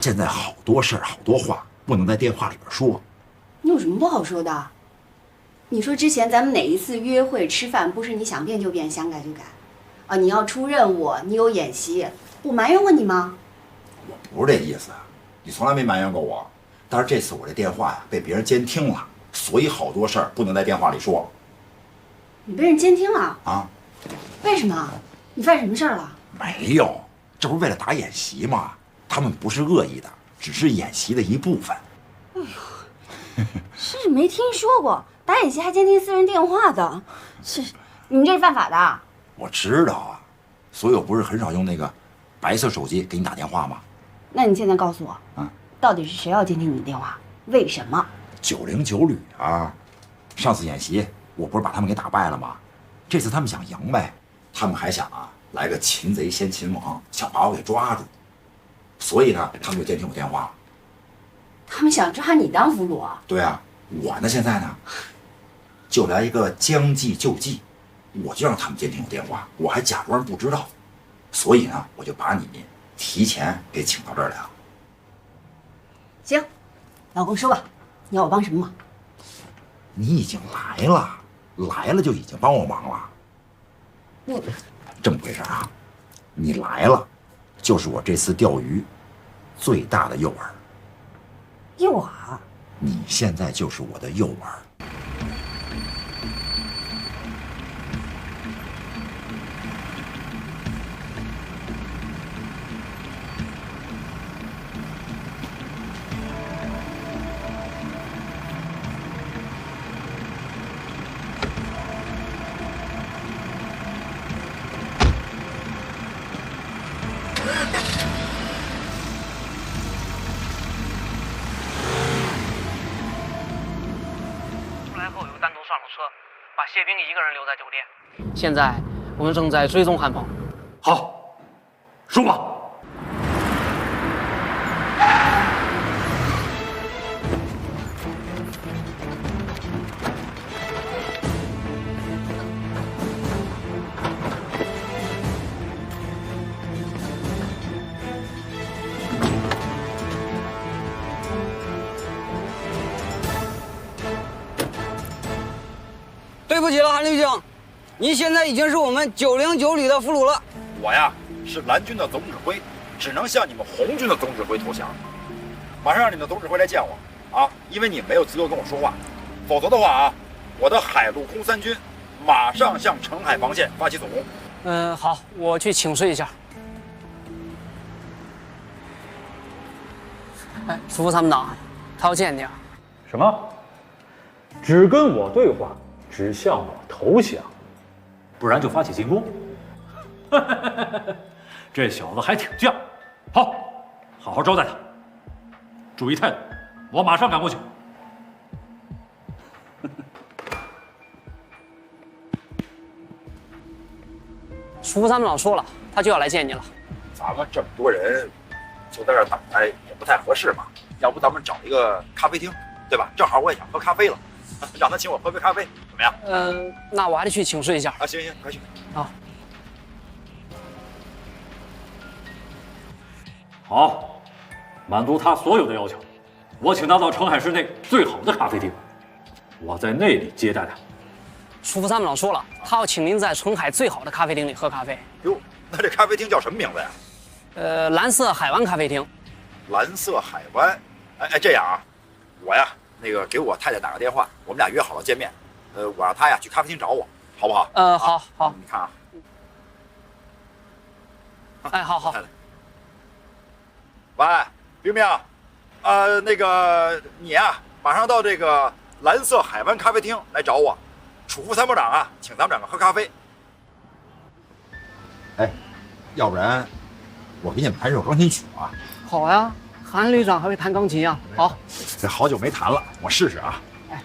现在好多事儿、好多话不能在电话里边说。你有什么不好说的？你说之前咱们哪一次约会吃饭不是你想变就变、想改就改？啊，你要出任务，你有演习，我埋怨过你吗？我不是这意思，你从来没埋怨过我。但是这次我这电话呀被别人监听了，所以好多事儿不能在电话里说。你被人监听了啊？为什么？你犯什么事儿了？没有，这不是为了打演习吗？他们不是恶意的，只是演习的一部分。哎呦，是没听说过打演习还监听私人电话的，是你们这是犯法的。我知道啊，所以我不是很少用那个白色手机给你打电话吗？那你现在告诉我，到底是谁要监听你的电话？为什么？909旅啊，上次演习我不是把他们给打败了吗？这次他们想赢呗，他们还想来个擒贼先擒王，想把我给抓住，所以呢，他们就监听我电话了。他们想抓你当俘虏啊？对啊，我呢现在呢，就来一个将计就计，我就让他们监听我电话，我还假装不知道，所以呢，我就把你提前给请到这儿来了。行，老公说吧，你要我帮什么忙？你已经来了，来了就已经帮我忙了。这么回事啊，你来了，就是我这次钓鱼最大的诱饵。诱饵？你现在就是我的诱饵。把谢兵一个人留在酒店。现在我们正在追踪韩鹏。好，说吧。对不起了，韩旅警，您现在已经是我们909旅的俘虏了。我呀是蓝军的总指挥，只能向你们红军的总指挥投降。马上让你们的总指挥来见我啊，因为你没有资格跟我说话，否则的话我的海陆空三军马上向澄海防线发起总攻。好，我去请示一下。哎，舒服参谋长，他要见你啊。什么？只跟我对话，只向我投降，不然就发起进攻。这小子还挺犟。好，好好招待他，注意态度，我马上赶过去。舒服参谋长说了，他就要来见你了。咱们这么多人就在这儿等待也不太合适嘛，要不咱们找一个咖啡厅，对吧？正好我也想喝咖啡了，让他请我喝杯咖啡，怎么样？那我还得去请示一下。啊，行行，快去。好。好，满足他所有的要求，我请他到澄海市内最好的咖啡厅，我在那里接待他。舒服参谋长说了，他要请您在澄海最好的咖啡厅里喝咖啡。哟，那这咖啡厅叫什么名字呀？蓝色海湾咖啡厅。蓝色海湾。哎，这样啊，我呀那个给我太太打个电话，我们俩约好了见面。我让她呀去咖啡厅找我，好不好？好好。你看啊。哎，好。喂，冰冰，那个你呀，马上到这个蓝色海湾咖啡厅来找我，楚副参谋长啊，请咱们两个喝咖啡。哎，要不然我给你们弹首钢琴曲啊？好呀，韩旅长还会弹钢琴啊？好，这好久没弹了，我试试啊。哎。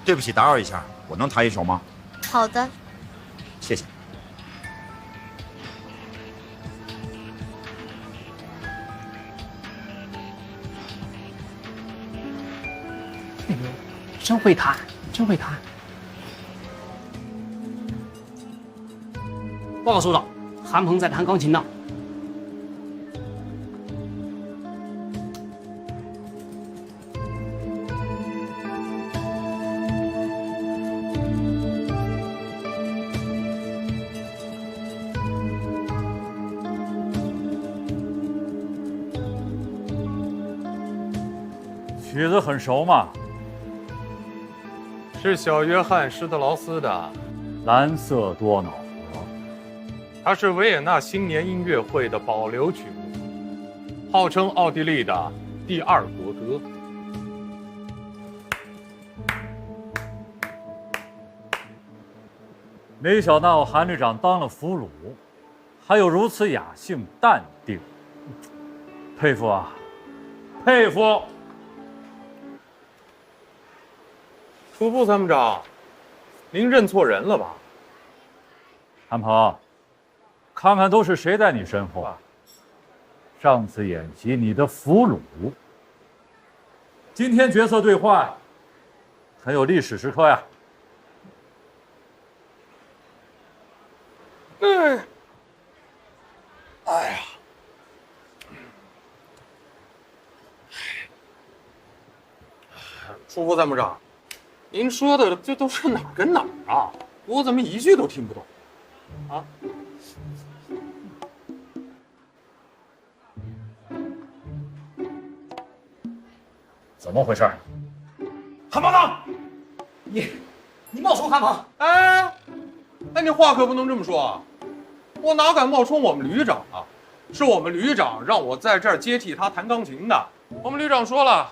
对不起，打扰一下，我能弹一首吗？好的。谢谢。哎呦，真会弹，真会弹。报告首长，韩鹏在弹钢琴呢。曲子很熟嘛，是小约翰施特劳斯的，《蓝色多瑙河》。它是维也纳新年音乐会的保留曲目，号称奥地利的第二国歌。没想到韩旅长当了俘虏，还有如此雅兴淡定，佩服啊，佩服！楚副参谋长，您认错人了吧？韩鹏，看看都是谁在你身后啊？上次演习你的俘虏，今天角色兑换，很有历史时刻呀。哎呀，楚副参谋长，您说的这都是哪儿跟哪儿啊？我怎么一句都听不懂啊？怎么回事？韩鹏呢？你冒充韩鹏？哎，你话可不能这么说啊！我哪敢冒充我们旅长啊？是我们旅长让我在这儿接替他弹钢琴的。我们旅长说了，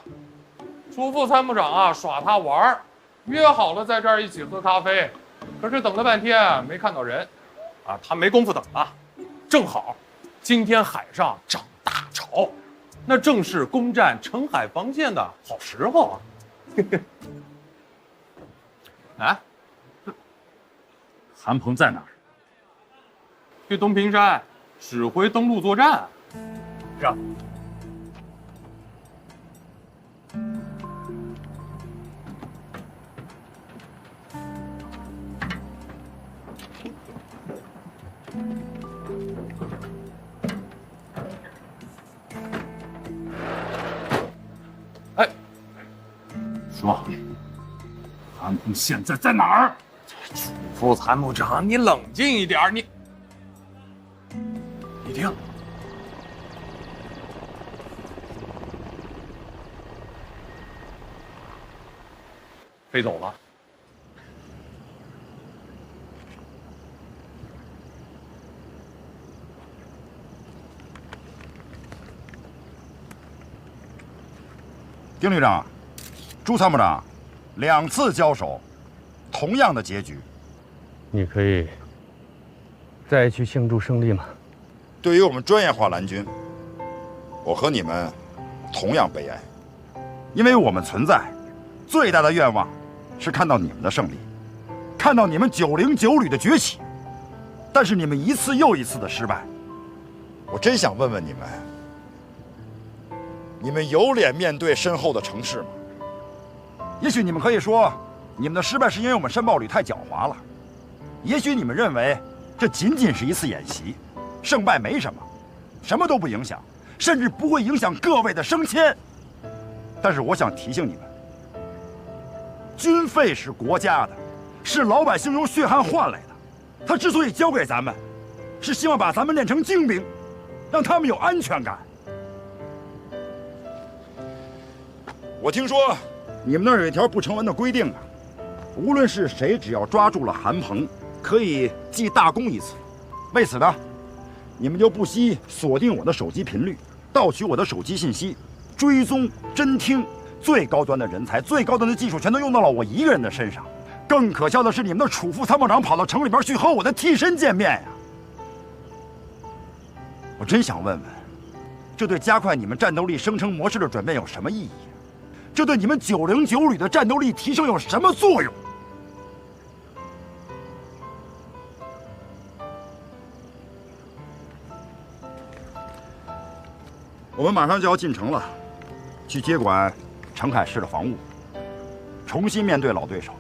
楚副参谋长啊耍他玩儿，约好了在这儿一起喝咖啡，可是等了半天没看到人，啊，他没工夫等了。正好，今天海上涨大潮，那正是攻占澄海防线的好时候啊！啊，韩鹏在哪儿？去东平山指挥登陆作战。让。哎，说，韩鹏现在在哪儿？副参谋长，你冷静一点，你听，飞走了。丁旅长，朱参谋长，2次交手，同样的结局。你可以再去庆祝胜利吗？对于我们专业化蓝军，我和你们同样悲哀，因为我们存在最大的愿望是看到你们的胜利，看到你们909旅的崛起。但是你们一次又一次的失败，我真想问问你们，你们有脸面对身后的城市吗？也许你们可以说，你们的失败是因为我们申报旅太狡猾了。也许你们认为这仅仅是一次演习，胜败没什么，什么都不影响，甚至不会影响各位的升迁。但是我想提醒你们，军费是国家的，是老百姓用血汗换来的。他之所以交给咱们，是希望把咱们练成精兵，让他们有安全感。我听说你们那儿有一条不成文的规定啊，无论是谁，只要抓住了韩鹏，可以记大功一次。为此呢，你们就不惜锁定我的手机频率，盗取我的手机信息，追踪、侦听，最高端的人才、最高端的技术全都用到了我一个人的身上。更可笑的是，你们的楚副参谋长跑到城里边去和我的替身见面呀！我真想问问，这对加快你们战斗力生成模式的转变有什么意义？这对你们909旅的战斗力提升有什么作用？我们马上就要进城了，去接管澄海市的防务。重新面对老对手。